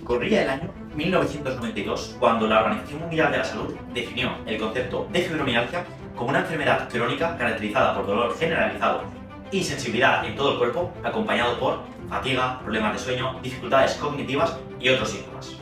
Corría el año 1992 cuando la Organización Mundial de la Salud definió el concepto de fibromialgia como una enfermedad crónica caracterizada por dolor generalizado y sensibilidad en todo el cuerpo, acompañado por fatiga, problemas de sueño, dificultades cognitivas y otros síntomas.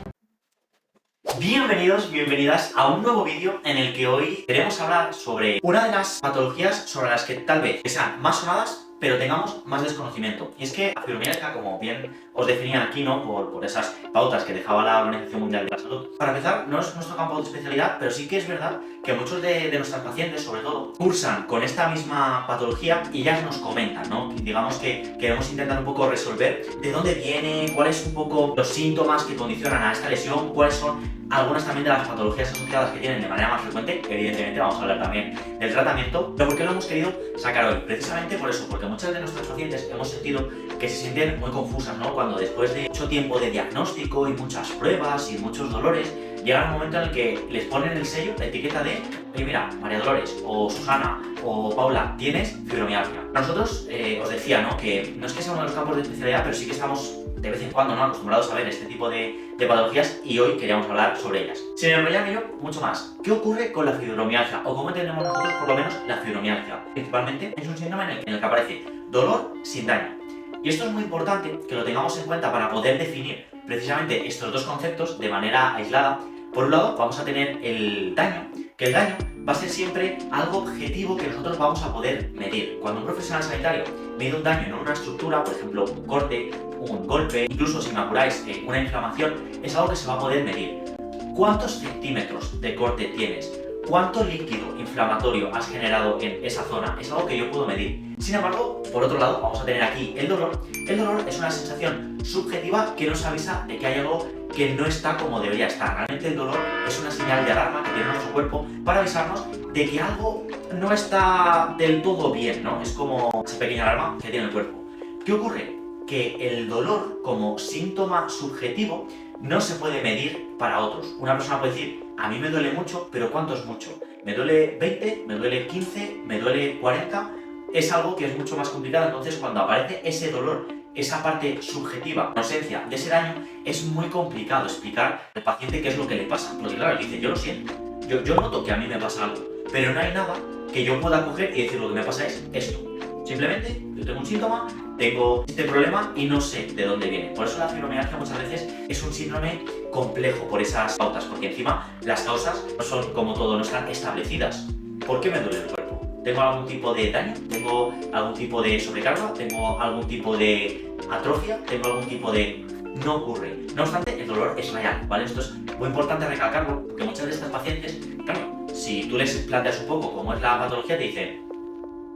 Bienvenidos, bienvenidas a un nuevo vídeo en el que hoy queremos hablar sobre una de las patologías sobre las que tal vez sean más sonadas, pero tengamos más desconocimiento. Y es que la fibromialgia, como bien os definían aquí, ¿no? Por esas pautas que dejaba la Organización Mundial de la Salud. Para empezar, no es nuestro campo de especialidad, pero sí que es verdad que muchos de nuestras pacientes, sobre todo, cursan con esta misma patología y ellas nos comentan, ¿no? Digamos que queremos intentar un poco resolver de dónde viene, cuáles son un poco los síntomas que condicionan a esta lesión, cuáles son algunas también de las patologías asociadas que tienen de manera más frecuente. Evidentemente vamos a hablar también del tratamiento, pero ¿por qué lo hemos querido sacar hoy? Precisamente por eso, porque muchas de nuestras pacientes hemos sentido que se sienten muy confusas, ¿no? Cuando después de mucho tiempo de diagnóstico y muchas pruebas y muchos dolores, llega un momento en el que les ponen el sello, la etiqueta de oye mira, María Dolores o Susana o Paula, tienes fibromialgia. Nosotros os decía, ¿no? Que no es que sea uno de los campos de especialidad, pero sí que estamos de vez en cuando, ¿no? Acostumbrados a ver este tipo de patologías y hoy queríamos hablar sobre ellas. Sin enrollarme yo mucho más, ¿qué ocurre con la fibromialgia? O cómo entendemos nosotros por lo menos la fibromialgia. Principalmente es un síndrome en el que aparece dolor sin daño. Y esto es muy importante que lo tengamos en cuenta para poder definir precisamente estos dos conceptos de manera aislada. Por un lado vamos a tener el daño, que el daño va a ser siempre algo objetivo que nosotros vamos a poder medir. Cuando un profesional sanitario mide un daño en una estructura, por ejemplo un corte, un golpe, incluso si me apuráis una inflamación, es algo que se va a poder medir. ¿Cuántos centímetros de corte tienes? ¿Cuánto líquido inflamatorio has generado en esa zona? Es algo que yo puedo medir. Sin embargo, por otro lado, vamos a tener aquí el dolor. El dolor es una sensación subjetiva que nos avisa de que hay algo que no está como debería estar. Realmente el dolor es una señal de alarma que tiene nuestro cuerpo para avisarnos de que algo no está del todo bien, ¿no? Es como esa pequeña alarma que tiene el cuerpo. ¿Qué ocurre? Que el dolor como síntoma subjetivo no se puede medir para otros. Una persona puede decir, a mí me duele mucho, pero ¿cuánto es mucho? ¿Me duele 20? ¿Me duele 15? ¿Me duele 40? Es algo que es mucho más complicado. Entonces, cuando aparece ese dolor, esa parte subjetiva, la ausencia de ese daño, es muy complicado explicar al paciente qué es lo que le pasa. Porque claro, él dice, yo lo siento, yo noto que a mí me pasa algo, pero no hay nada que yo pueda coger y decir lo que me pasa es esto. Simplemente, yo tengo un síntoma, tengo este problema y no sé de dónde viene. Por eso la fibromialgia muchas veces es un síndrome complejo por esas pautas, porque encima las causas no son, como todo, no están establecidas. ¿Por qué me duele el cuerpo? ¿Tengo algún tipo de daño? ¿Tengo algún tipo de sobrecarga? ¿Tengo algún tipo de atrofia? ¿Tengo algún tipo de...? No ocurre. No obstante, el dolor es real, ¿vale? Esto es muy importante recalcarlo, porque muchas de estas pacientes, claro, si tú les planteas un poco cómo es la patología, te dicen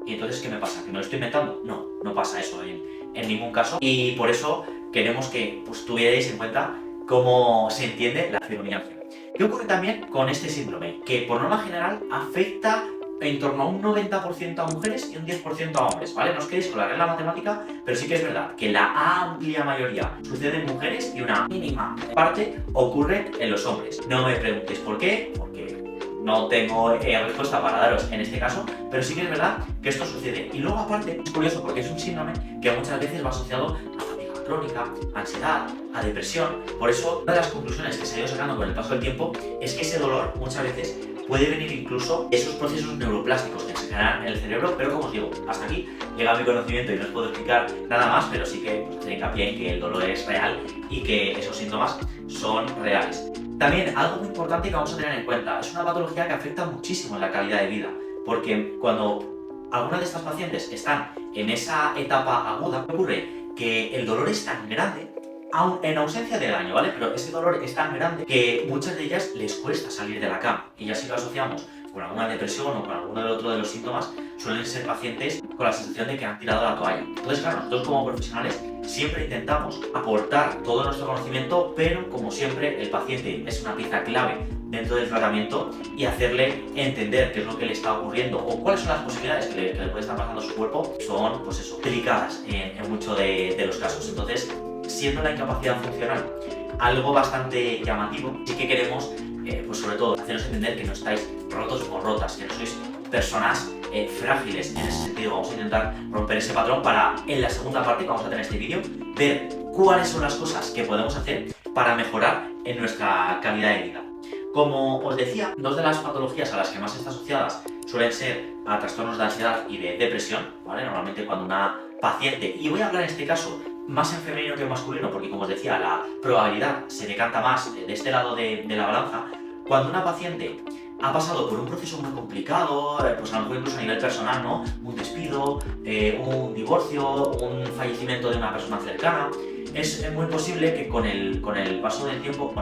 ¿y entonces qué me pasa? ¿Que me lo estoy inventando? No, no pasa eso en ningún caso. Y por eso queremos que pues, tuvierais en cuenta cómo se entiende la fibromialgia. ¿Qué ocurre también con este síndrome? Que por norma general afecta en torno a un 90% a mujeres y un 10% a hombres, ¿vale? No os quedéis con la regla matemática, pero sí que es verdad que la amplia mayoría sucede en mujeres y una mínima parte ocurre en los hombres. No me preguntéis por qué, porque no tengo respuesta para daros en este caso, pero sí que es verdad que esto sucede. Y luego aparte, es curioso porque es un síndrome que muchas veces va asociado a fatiga crónica, a ansiedad, a depresión. Por eso, una de las conclusiones que se ha ido sacando con el paso del tiempo es que ese dolor muchas veces puede venir incluso de esos procesos neuroplásticos que se generan en el cerebro, pero como os digo, hasta aquí llega mi conocimiento y no os puedo explicar nada más, pero sí que hacer hincapié en que el dolor es real y que esos síntomas son reales. También algo muy importante que vamos a tener en cuenta, es una patología que afecta muchísimo en la calidad de vida, porque cuando algunas de estas pacientes están en esa etapa aguda, ocurre que el dolor es tan grande, aún en ausencia de daño, ¿vale? Pero ese dolor es tan grande que muchas de ellas les cuesta salir de la cama. Y ya si lo asociamos con alguna depresión o con alguno del otro de los síntomas, suelen ser pacientes con la sensación de que han tirado la toalla. Entonces, claro, nosotros como profesionales siempre intentamos aportar todo nuestro conocimiento, pero como siempre el paciente es una pieza clave dentro del tratamiento y hacerle entender qué es lo que le está ocurriendo o cuáles son las posibilidades que le puede estar pasando a su cuerpo son, pues eso, delicadas en muchos de los casos. Entonces, siendo la incapacidad funcional algo bastante llamativo, sí que queremos, pues sobre todo, haceros entender que no estáis rotos o rotas, que no sois personas frágiles. En ese sentido vamos a intentar romper ese patrón para, en la segunda parte que vamos a tener este vídeo, ver cuáles son las cosas que podemos hacer para mejorar en nuestra calidad de vida. Como os decía, dos de las patologías a las que más están asociadas suelen ser a trastornos de ansiedad y de depresión, ¿vale? Normalmente cuando una paciente, y voy a hablar en este caso más en femenino que en masculino, porque como os decía, la probabilidad se decanta más de este lado de la balanza, cuando una paciente ha pasado por un proceso muy complicado, pues a lo mejor incluso a nivel personal, ¿no? Un despido, un divorcio, un fallecimiento de una persona cercana. Es muy posible que con el paso del tiempo,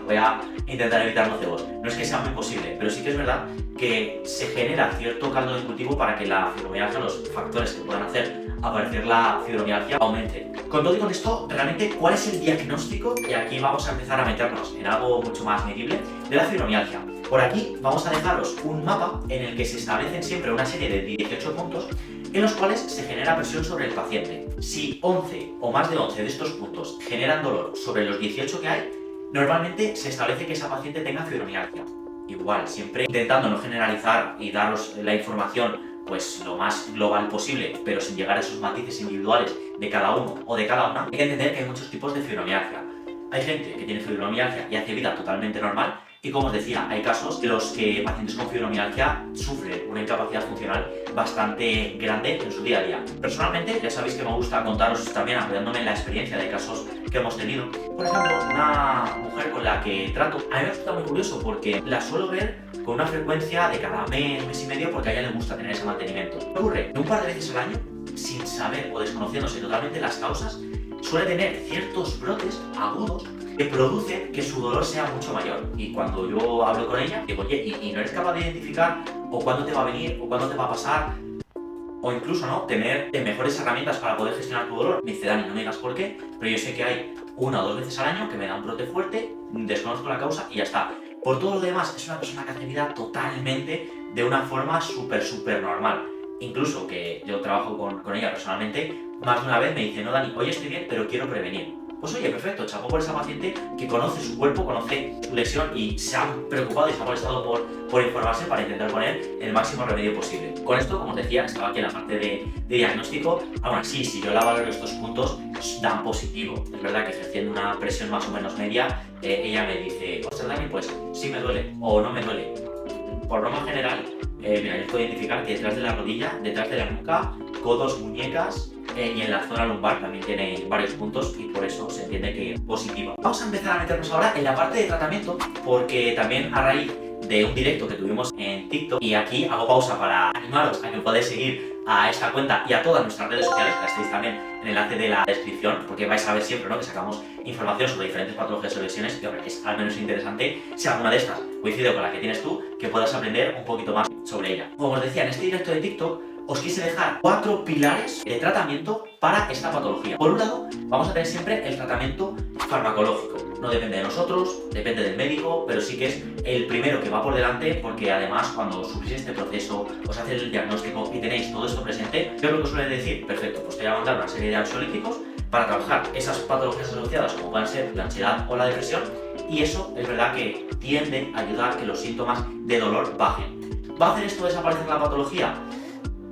voy a intentar evitar los cebos. No es que sea muy posible, pero sí que es verdad que se genera cierto caldo de cultivo para que la fibromialgia, los factores que puedan hacer aparecer la fibromialgia, aumente. Con todo y con esto, realmente, ¿cuál es el diagnóstico? Y aquí vamos a empezar a meternos en algo mucho más medible de la fibromialgia. Por aquí vamos a dejaros un mapa en el que se establecen siempre una serie de 18 puntos en los cuales se genera presión sobre el paciente. Si 11 o más de 11 de estos puntos generan dolor sobre los 18 que hay, normalmente se establece que esa paciente tenga fibromialgia. Igual, siempre intentando no generalizar y daros la información pues lo más global posible, pero sin llegar a esos matices individuales de cada uno o de cada una, hay que entender que hay muchos tipos de fibromialgia. Hay gente que tiene fibromialgia y hace vida totalmente normal, y como os decía, hay casos en los que pacientes con fibromialgia sufren una incapacidad funcional bastante grande en su día a día. Personalmente, ya sabéis que me gusta contaros también, apoyándome en la experiencia de casos que hemos tenido. Por ejemplo, una mujer con la que trato, a mí me resulta muy curioso porque la suelo ver con una frecuencia de cada mes, mes y medio, porque a ella le gusta tener ese mantenimiento. ¿Qué ocurre? Un par de veces al año, sin saber o desconociéndose totalmente las causas, suele tener ciertos brotes agudos que producen que su dolor sea mucho mayor. Y cuando yo hablo con ella, digo, oye, ¿y no eres capaz de identificar o cuándo te va a venir o cuándo te va a pasar? O incluso, ¿no?, tener mejores herramientas para poder gestionar tu dolor. Me dice, Dani, no me digas por qué, pero yo sé que hay 1 o 2 veces al año que me da un brote fuerte, desconozco la causa y ya está. Por todo lo demás, es una persona que hace vida totalmente de una forma súper normal. Incluso que yo trabajo con ella personalmente, más de una vez me dice, no, Dani, hoy estoy bien, pero quiero prevenir. Pues oye, perfecto, chapo por esa paciente que conoce su cuerpo, conoce su lesión y se han preocupado y se ha molestado por informarse para intentar poner el máximo remedio posible. Con esto, como os decía, estaba aquí en la parte de diagnóstico. Aún así, si yo la valoro estos puntos, dan positivo. Es verdad que ejerciendo una presión más o menos media, ella me dice, ostras, Dani, pues sí me duele o no me duele. Por norma general, mira, yo puedo identificar que detrás de la rodilla, detrás de la nuca, codos, muñecas, y en la zona lumbar también tiene varios puntos y por eso se entiende que es positiva. Vamos a empezar a meternos ahora en la parte de tratamiento, porque también a raíz de un directo que tuvimos en TikTok, y aquí hago pausa para animaros a que podáis seguir a esta cuenta y a todas nuestras redes sociales, que las tenéis también en el enlace de la descripción, porque vais a ver siempre, ¿no?, que sacamos información sobre diferentes patologías o lesiones, y hombre, es al menos interesante, si alguna de estas coincide con la que tienes tú, que puedas aprender un poquito más sobre ella. Como os decía, en este directo de TikTok os quise dejar 4 pilares de tratamiento para esta patología. Por un lado, vamos a tener siempre el tratamiento farmacológico. No depende de nosotros, depende del médico, pero sí que es el primero que va por delante, porque además cuando sufrís este proceso, os hacen el diagnóstico y tenéis todo esto presente, yo lo que os suele decir, perfecto, pues te voy a mandar una serie de ansiolíticos para trabajar esas patologías asociadas como pueden ser la ansiedad o la depresión, y eso es verdad que tiende a ayudar a que los síntomas de dolor bajen. ¿Va a hacer esto desaparecer la patología?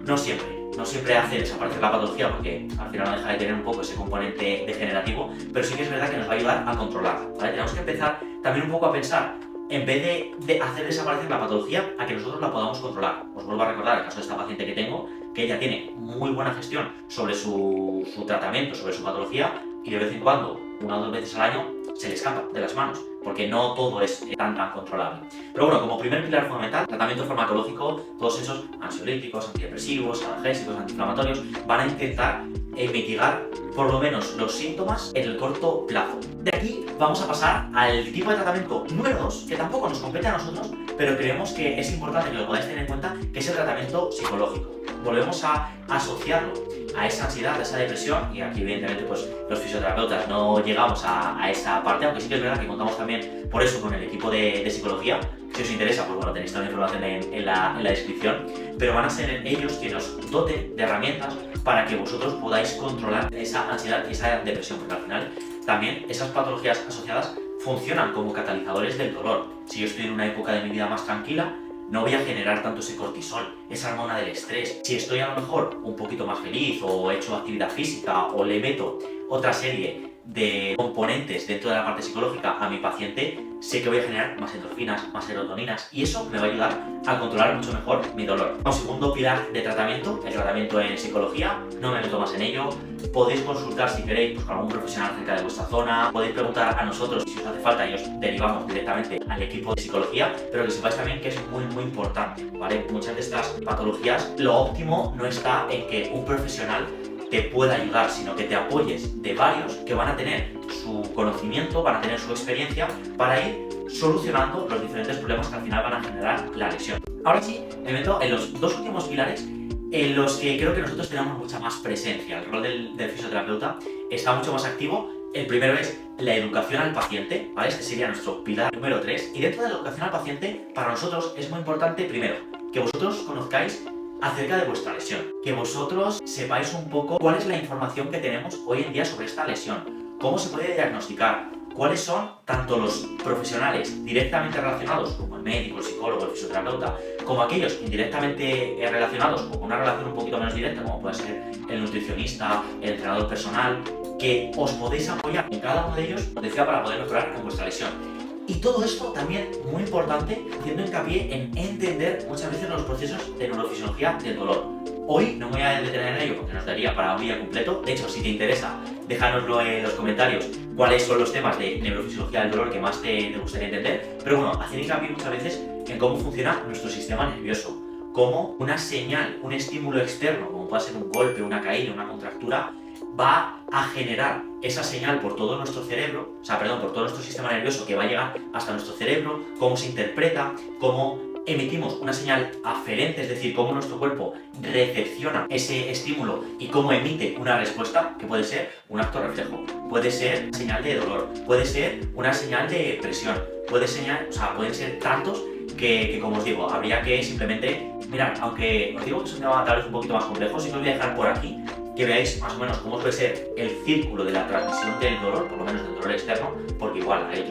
No siempre hace desaparecer la patología, porque al final no deja de tener un poco ese componente degenerativo, pero sí que es verdad que nos va a ayudar a controlarla, ¿vale? Tenemos que empezar también un poco a pensar, en vez de hacer desaparecer la patología, a que nosotros la podamos controlar. Os vuelvo a recordar el caso de esta paciente que tengo, que ella tiene muy buena gestión sobre su tratamiento, sobre su patología, y de vez en cuando, 1 o 2 veces al año, se le escapa de las manos, porque no todo es tan controlable. Pero bueno, como primer pilar fundamental, tratamiento farmacológico, todos esos ansiolíticos, antidepresivos, analgésicos, antiinflamatorios, van a intentar mitigar por lo menos los síntomas en el corto plazo. De aquí vamos a pasar al tipo de tratamiento número 2, que tampoco nos compete a nosotros, pero creemos que es importante que lo podáis tener en cuenta, que es el tratamiento psicológico. Volvemos a asociarlo a esa ansiedad, a esa depresión, y aquí evidentemente pues los fisioterapeutas no llegamos a esa parte, aunque sí que es verdad que contamos también por eso con el equipo de psicología. Si os interesa, pues bueno, tenéis toda la información en la descripción, pero van a ser ellos quienes os doten de herramientas para que vosotros podáis controlar esa ansiedad y esa depresión, porque al final también esas patologías asociadas funcionan como catalizadores del dolor. Si yo estoy en una época de mi vida más tranquila, no voy a generar tanto ese cortisol, esa hormona del estrés. Si estoy a lo mejor un poquito más feliz o he hecho actividad física o le meto otra serie de componentes dentro de la parte psicológica a mi paciente, sé que voy a generar más endorfinas, más serotoninas, y eso me va a ayudar a controlar mucho mejor mi dolor. Un segundo pilar de tratamiento, el tratamiento en psicología, no me meto más en ello. Podéis consultar si queréis pues, con algún profesional cerca de vuestra zona, podéis preguntar a nosotros si os hace falta y os derivamos directamente al equipo de psicología, pero que sepáis también que es muy importante, ¿vale? Muchas de estas patologías, lo óptimo no está en que un profesional te pueda ayudar, sino que te apoyes de varios que van a tener su conocimiento, van a tener su experiencia para ir solucionando los diferentes problemas que al final van a generar la lesión. Ahora sí, me meto en los dos últimos pilares en los que creo que nosotros tenemos mucha más presencia. El rol del fisioterapeuta está mucho más activo. El primero es la educación al paciente, ¿vale? Este sería nuestro pilar número 3. Y dentro de la educación al paciente, para nosotros es muy importante, primero, que vosotros conozcáis acerca de vuestra lesión, que vosotros sepáis un poco cuál es la información que tenemos hoy en día sobre esta lesión, cómo se puede diagnosticar, cuáles son tanto los profesionales directamente relacionados, como el médico, el psicólogo, el fisioterapeuta, como aquellos indirectamente relacionados o con una relación un poquito menos directa, como puede ser el nutricionista, el entrenador personal, que os podéis apoyar en cada uno de ellos, os decía, para poder mejorar en vuestra lesión. Y todo esto también, muy importante, haciendo hincapié en entender muchas veces los procesos de neurofisiología del dolor. Hoy no me voy a detener en ello porque nos daría para un día completo. De hecho, si te interesa, déjanoslo en los comentarios cuáles son los temas de neurofisiología del dolor que más te gustaría entender. Pero bueno, hacer hincapié muchas veces en cómo funciona nuestro sistema nervioso. Cómo una señal, un estímulo externo, como puede ser un golpe, una caída, una contractura, va a generar esa señal por todo nuestro cerebro, por todo nuestro sistema nervioso, que va a llegar hasta nuestro cerebro, cómo se interpreta, cómo emitimos una señal aferente, es decir, cómo nuestro cuerpo recepciona ese estímulo y cómo emite una respuesta, que puede ser un acto reflejo, puede ser una señal de dolor, puede ser una señal de presión, pueden ser tantos que como os digo, habría que simplemente mirar, aunque os digo que es un tema tal vez un poquito más complejo, sí que os voy a dejar por aquí que veáis más o menos cómo suele ser el círculo de la transmisión del dolor, por lo menos del dolor externo, porque igual hay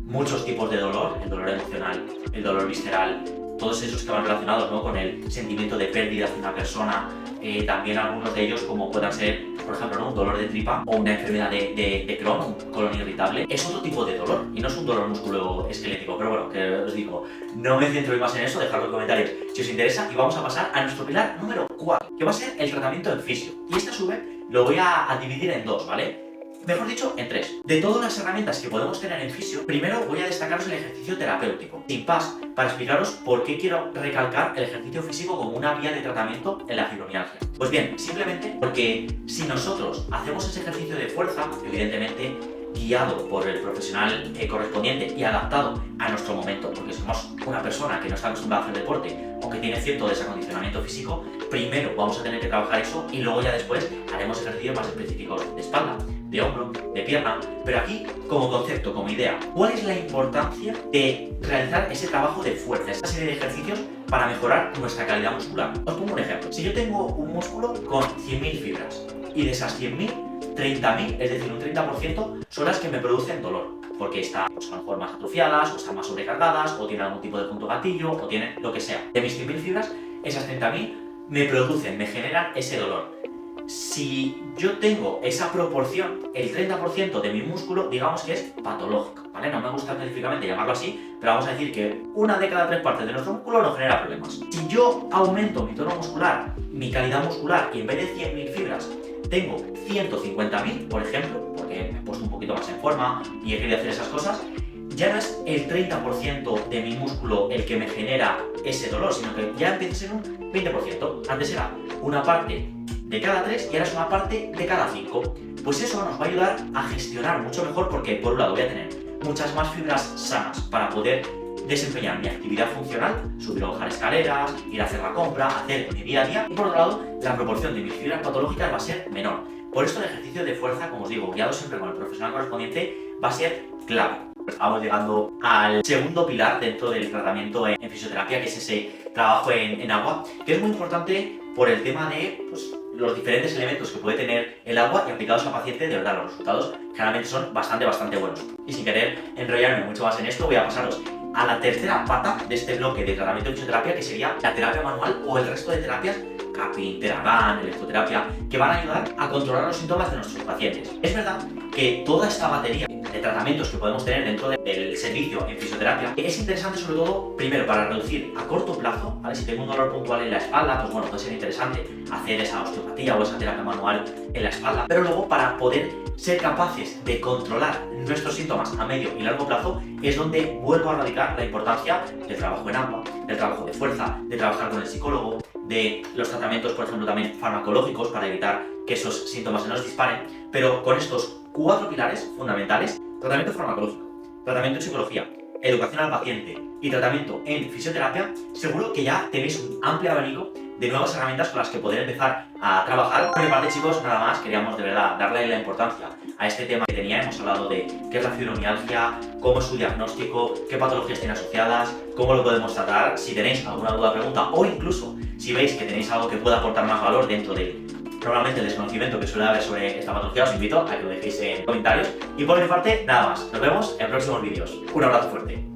muchos tipos de dolor, el dolor emocional, el dolor visceral, todos esos que van relacionados, ¿no?, con el sentimiento de pérdida de una persona, también algunos de ellos como puedan ser, por ejemplo, ¿no?, un dolor de tripa o una enfermedad de Crohn, un colon irritable, es otro tipo de dolor y no es un dolor musculoesquelético, pero bueno, que os digo, no me centro más en eso, dejadlo en comentarios si os interesa y vamos a pasar a nuestro pilar número 4, que va a ser el tratamiento en fisio. Y este a su vez lo voy a dividir en dos, ¿vale? Mejor dicho, en 3. De todas las herramientas que podemos tener en fisio, primero voy a destacaros el ejercicio terapéutico, sin pas, para explicaros por qué quiero recalcar el ejercicio físico como una vía de tratamiento en la fibromialgia. Pues bien, simplemente porque si nosotros hacemos ese ejercicio de fuerza, evidentemente guiado por el profesional correspondiente y adaptado a nuestro momento, porque somos una persona que no está acostumbrada a hacer deporte o que tiene cierto desacondicionamiento físico, primero vamos a tener que trabajar eso y luego ya después haremos ejercicios más específicos de espalda, de hombro, de pierna. Pero aquí, como concepto, como idea, ¿cuál es la importancia de realizar ese trabajo de fuerza, esa serie de ejercicios para mejorar nuestra calidad muscular? Os pongo un ejemplo. Si yo tengo un músculo con 100.000 fibras y de esas 100.000, 30.000, es decir, un 30%, son las que me producen dolor, porque están pues, a lo mejor más atrofiadas, o están más sobrecargadas, o tienen algún tipo de punto gatillo, o tienen lo que sea. De mis 100.000 fibras, esas 30.000 me generan ese dolor. Si yo tengo esa proporción, el 30% de mi músculo, digamos que es patológico, ¿vale? No me gusta específicamente llamarlo así, pero vamos a decir que una de cada 3 partes de nuestro músculo nos genera problemas. Si yo aumento mi tono muscular, mi calidad muscular, y en vez de 100.000 fibras tengo 150.000, por ejemplo, porque me he puesto un poquito más en forma y he querido hacer esas cosas, ya no es el 30% de mi músculo el que me genera ese dolor, sino que ya empieza a ser un 20%. Antes era una parte de cada 3 y ahora es una parte de cada 5. Pues eso nos va a ayudar a gestionar mucho mejor porque, por un lado, voy a tener muchas más fibras sanas para poder desempeñar mi actividad funcional, subir o bajar escaleras, ir a hacer la compra, hacer mi día a día, y por otro lado, la proporción de mis fibras patológicas va a ser menor. Por esto el ejercicio de fuerza, como os digo, guiado siempre con el profesional correspondiente, va a ser clave. Estamos llegando al segundo pilar dentro del tratamiento en fisioterapia, que es ese trabajo en agua, que es muy importante por el tema de los diferentes elementos que puede tener el agua y aplicados al paciente, de verdad los resultados generalmente son bastante buenos. Y sin querer enrollarme mucho más en esto, voy a pasaros a la tercera pata de este bloque de tratamiento de fisioterapia, que sería la terapia manual o el resto de terapias, cupping, Theragun, electroterapia, que van a ayudar a controlar los síntomas de nuestros pacientes. Es verdad que toda esta batería de tratamientos que podemos tener dentro del servicio en fisioterapia es interesante sobre todo, primero, para reducir a corto plazo, ¿vale? Si tengo un dolor puntual en la espalda, pues bueno, puede ser interesante hacer esa osteopatía o esa terapia manual en la espalda, pero luego para poder ser capaces de controlar nuestros síntomas a medio y largo plazo es donde vuelvo a radicar la importancia del trabajo en agua, del trabajo de fuerza, de trabajar con el psicólogo, de los tratamientos, por ejemplo, también farmacológicos para evitar que esos síntomas se nos disparen, pero con estos 4 pilares fundamentales: tratamiento farmacológico, tratamiento en psicología, educación al paciente y tratamiento en fisioterapia, seguro que ya tenéis un amplio abanico de nuevas herramientas con las que poder empezar a trabajar. Por mi parte, chicos, nada más, queríamos de verdad darle la importancia a este tema que tenía. Hemos hablado de qué es la fibromialgia, cómo es su diagnóstico, qué patologías tiene asociadas, cómo lo podemos tratar. Si tenéis alguna duda, pregunta, o incluso si veis que tenéis algo que pueda aportar más valor dentro de normalmente el desconocimiento que suele haber sobre esta patología, os invito a que lo dejéis en comentarios. Y por mi parte, nada más. Nos vemos en próximos vídeos. Un abrazo fuerte.